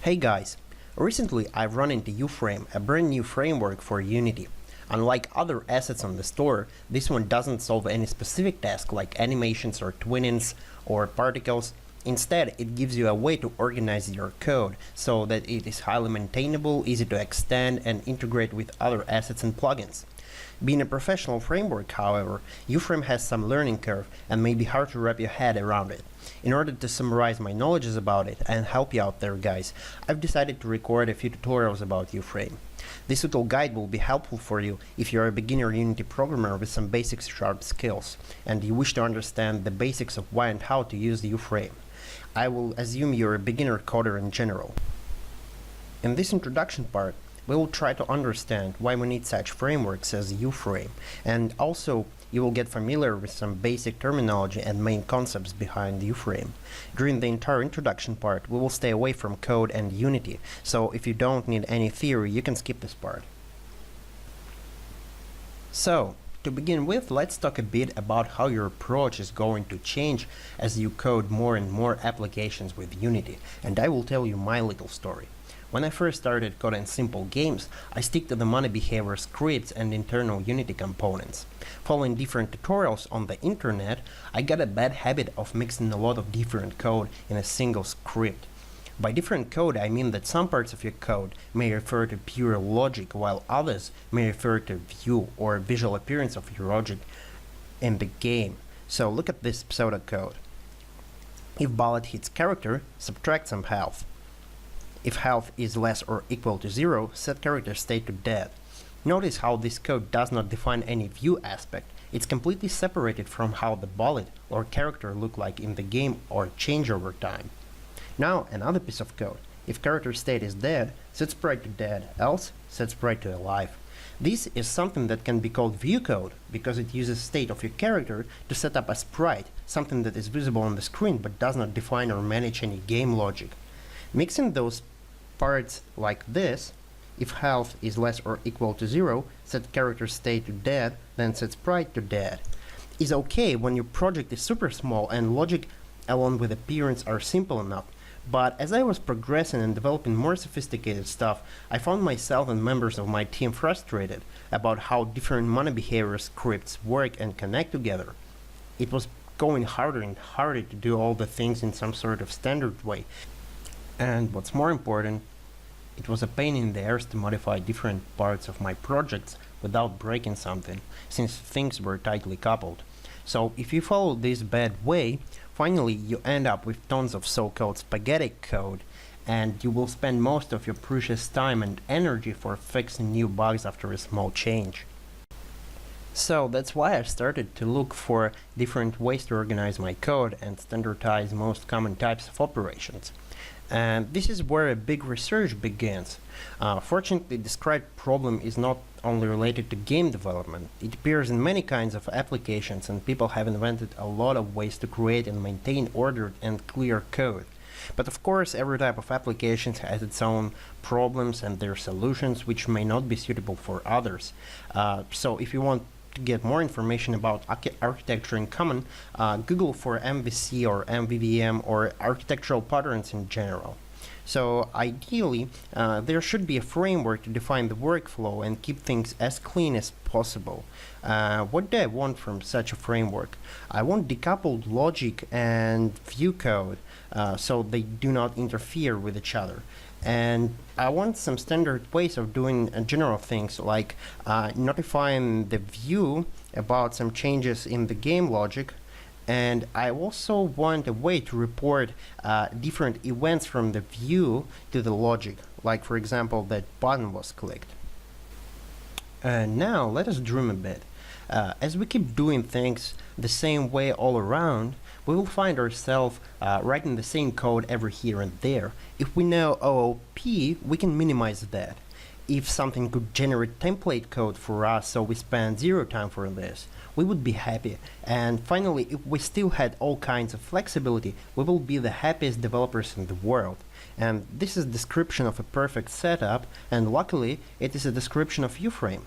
Hey guys, recently I've run into Uframe, a brand new framework for Unity. Unlike other assets on the store, this one doesn't solve any specific task like animations or twinnings or particles. Instead, it gives you a way to organize your code so that it is highly maintainable, easy to extend and integrate with other assets and plugins. Being a professional framework, however, Uframe has some learning curve and may be hard to wrap your head around it. In order to summarize my knowledge about it and help you out there guys, I've decided to record a few tutorials about Uframe. This little guide will be helpful for you if you're a beginner Unity programmer with some basic C# skills and you wish to understand the basics of why and how to use Uframe. I will assume you're a beginner coder in general. In this introduction part, we will try to understand why we need such frameworks as Uframe, and also you will get familiar with some basic terminology and main concepts behind Uframe. During the entire introduction part, we will stay away from code and Unity, so if you don't need any theory, you can skip this part. So, to begin with, let's talk a bit about how your approach is going to change as you code more and more applications with Unity, and I will tell you my little story. When I first started coding simple games, I stick to the money behavior scripts and internal Unity components. Following different tutorials on the internet, I got a bad habit of mixing a lot of different code in a single script. By different code, I mean that some parts of your code may refer to pure logic, while others may refer to view or visual appearance of your logic in the game. So look at this pseudocode. If bullet hits character, subtract some health. If health is less or equal to 0, set character state to dead. Notice how this code does not define any view aspect. It's completely separated from how the bullet or character look like in the game or change over time. Now another piece of code. If character state is dead, set sprite to dead, else set sprite to alive. This is something that can be called view code because it uses state of your character to set up a sprite, something that is visible on the screen but does not define or manage any game logic. Mixing those parts like this, if health is less or equal to 0, set character state to dead, then set sprite to dead, is okay when your project is super small and logic along with appearance are simple enough. But as I was progressing and developing more sophisticated stuff, I found myself and members of my team frustrated about how different money behavior scripts work and connect together. It was going harder and harder to do all the things in some sort of standard way. And what's more important, it was a pain in the arse to modify different parts of my projects without breaking something, since things were tightly coupled. So if you follow this bad way, finally you end up with tons of so-called spaghetti code, and you will spend most of your precious time and energy for fixing new bugs after a small change. So that's why I started to look for different ways to organize my code and standardize most common types of operations. And this is where a big research begins. Fortunately, the described problem is not only related to game development. It appears in many kinds of applications, and people have invented a lot of ways to create and maintain ordered and clear code. But of course, every type of application has its own problems and their solutions, which may not be suitable for others. So if you want to get more information about architecture in common, Google for MVC or MVVM or architectural patterns in general. So ideally, there should be a framework to define the workflow and keep things as clean as possible. What do I want from such a framework? I want decoupled logic and view code so they do not interfere with each other. And I want some standard ways of doing general things like notifying the view about some changes in the game logic, and I also want a way to report different events from the view to the logic, like for example that button was clicked. Now let us dream a bit. As we keep doing things the same way all around, we will find ourselves writing the same code every here and there. If we know OOP, we can minimize that. If something could generate template code for us so we spend 0 time for this, we would be happy. And finally, if we still had all kinds of flexibility, we will be the happiest developers in the world. And this is a description of a perfect setup, and luckily it is a description of Uframe.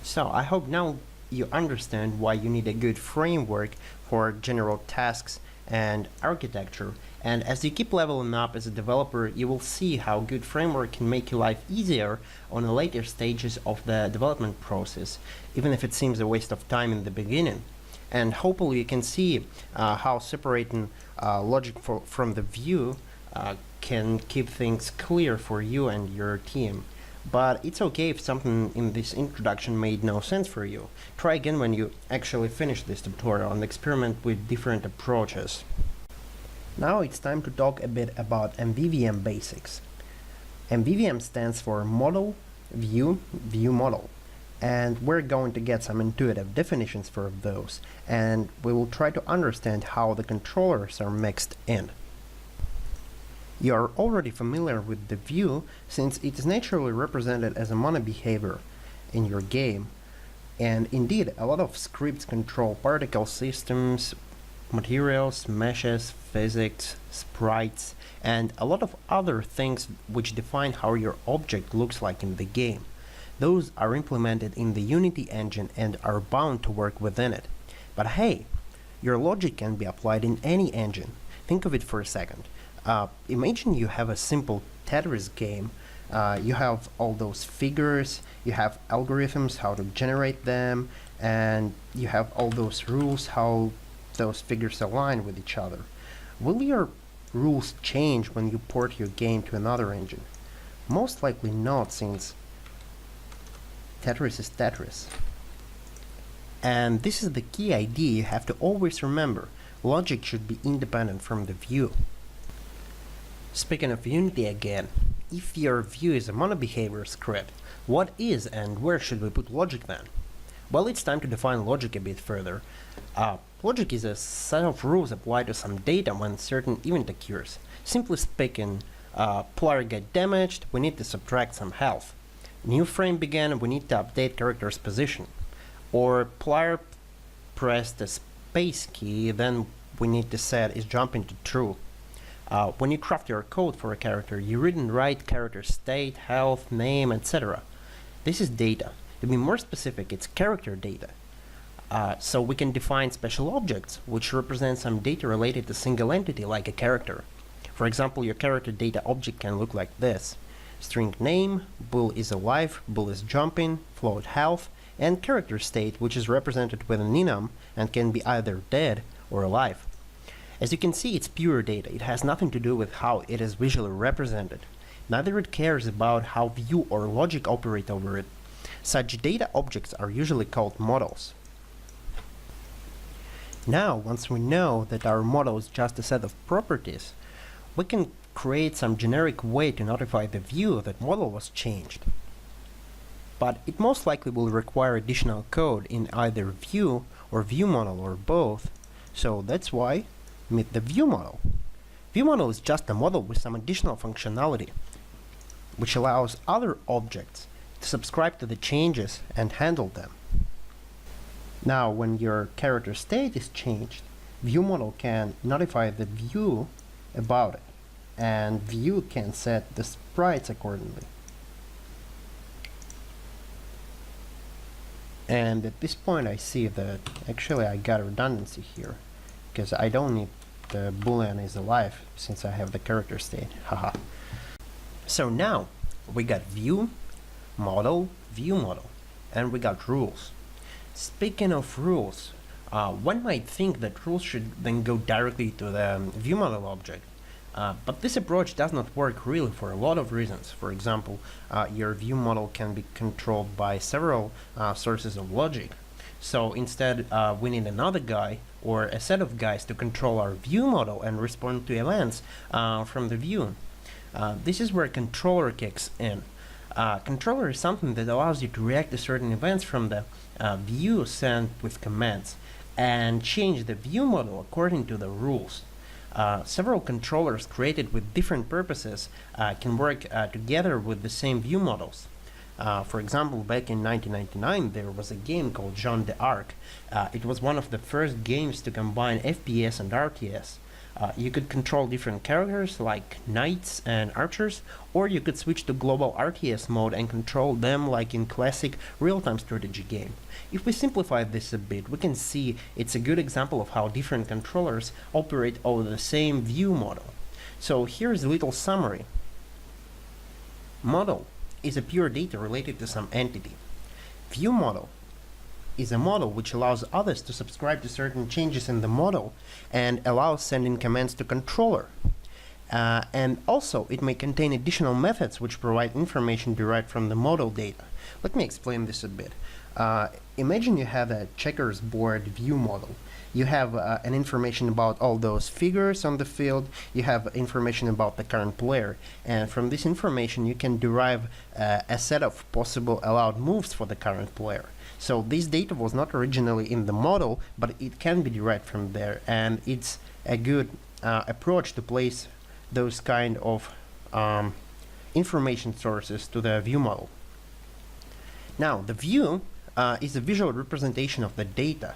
So I hope now you understand why you need a good framework for general tasks and architecture. And as you keep leveling up as a developer, you will see how good framework can make your life easier on the later stages of the development process, even if it seems a waste of time in the beginning. And hopefully you can see how separating logic from the view can keep things clear for you and your team. But it's okay if something in this introduction made no sense for you. Try again when you actually finish this tutorial and experiment with different approaches. Now it's time to talk a bit about MVVM basics. MVVM stands for Model, View, View Model. And we're going to get some intuitive definitions for those, and we will try to understand how the controllers are mixed in. You are already familiar with the view since it is naturally represented as a mono behavior in your game. And indeed, a lot of scripts control particle systems, materials, meshes, physics, sprites, and a lot of other things which define how your object looks like in the game. Those are implemented in the Unity engine and are bound to work within it. But hey, your logic can be applied in any engine. Think of it for a second. Imagine you have a simple Tetris game. You have all those figures, you have algorithms how to generate them, and you have all those rules how those figures align with each other. Will your rules change when you port your game to another engine? Most likely not, since Tetris is Tetris. And this is the key idea you have to always remember. Logic should be independent from the view. Speaking of Unity again, if your view is a monobehavior script, what is and where should we put logic then? Well, it's time to define logic a bit further. Logic is a set of rules applied to some data when a certain event occurs. Simply speaking, player get damaged, we need to subtract some health. New frame began, we need to update character's position. Or player pressed the space key, then we need to set is jumping to true. When you craft your code for a character, you read and write character state, health, name, etc. This is data. To be more specific, it's character data. So we can define special objects, which represent some data related to a single entity like a character. For example, your character data object can look like this. String name, bool is alive, bool is jumping, float health, and character state, which is represented with an enum and can be either dead or alive. As you can see, it's pure data. It has nothing to do with how it is visually represented. Neither it cares about how view or logic operate over it. Such data objects are usually called models. Now, once we know that our model is just a set of properties, we can create some generic way to notify the view that model was changed. But it most likely will require additional code in either view or view model or both, so that's why meet the view model. View model is just a model with some additional functionality, which allows other objects to subscribe to the changes and handle them. Now, when your character state is changed, view model can notify the view about it, and view can set the sprites accordingly. And at this point I see that actually I got a redundancy here, because I don't need the boolean is alive since I have the character state. Haha. So now we got view model, view model, and we got rules. Speaking of rules, one might think that rules should then go directly to the view model object. But this approach does not work really for a lot of reasons. For example, your view model can be controlled by several sources of logic. So instead, we need another guy or a set of guys to control our view model and respond to events from the view. This is where controller kicks in. Controller is something that allows you to react to certain events from the view sent with commands and change the view model according to the rules. Several controllers created with different purposes can work together with the same view models. For example, back in 1999 there was a game called Jeanne d'Arc. It was one of the first games to combine FPS and RTS. You could control different characters like knights and archers, or you could switch to global RTS mode and control them like in classic real-time strategy game. If we simplify this a bit, we can see it's a good example of how different controllers operate over the same view model. So here's a little summary. Model is a pure data related to some entity. View model is a model which allows others to subscribe to certain changes in the model and allows sending commands to controller. And also it may contain additional methods which provide information derived from the model data. Let me explain this a bit. Imagine you have a checkers board view model. You have an information about all those figures on the field, you have information about the current player, and from this information you can derive a set of possible allowed moves for the current player. So this data was not originally in the model, but it can be derived from there, and it's a good approach to place those kind of information sources to the view model. Now, the view is a visual representation of the data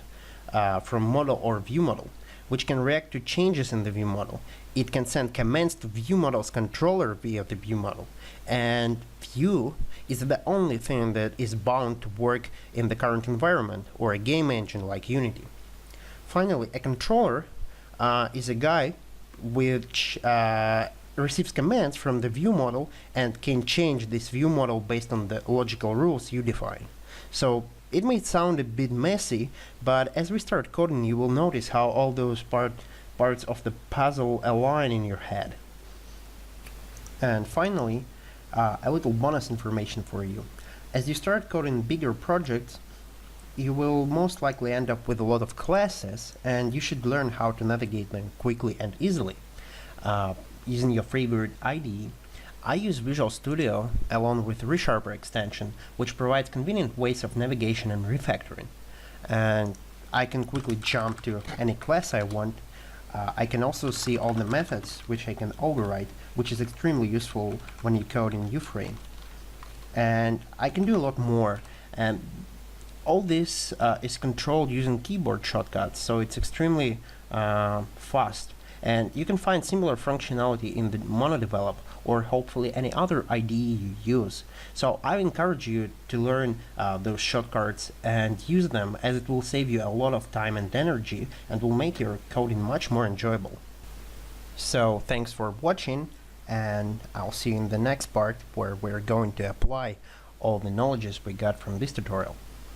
from model or view model, which can react to changes in the view model. It can send commands to view model's controller via the view model, and view is the only thing that is bound to work in the current environment or a game engine like Unity. Finally, a controller is a guy which receives commands from the view model and can change this view model based on the logical rules you define. So it may sound a bit messy, but as we start coding you will notice how all those parts of the puzzle align in your head. And finally, a little bonus information for you. As you start coding bigger projects, you will most likely end up with a lot of classes, and you should learn how to navigate them quickly and easily. Using your favorite IDE, I use Visual Studio along with ReSharper extension, which provides convenient ways of navigation and refactoring. And I can quickly jump to any class I want. I can also see all the methods which I can override, which is extremely useful when you code in Uframe. And I can do a lot more, and all this is controlled using keyboard shortcuts, so it's extremely fast. And you can find similar functionality in the MonoDevelop or hopefully any other IDE you use. So I encourage you to learn those shortcuts and use them, as it will save you a lot of time and energy and will make your coding much more enjoyable. So thanks for watching, and I'll see you in the next part where we're going to apply all the knowledges we got from this tutorial.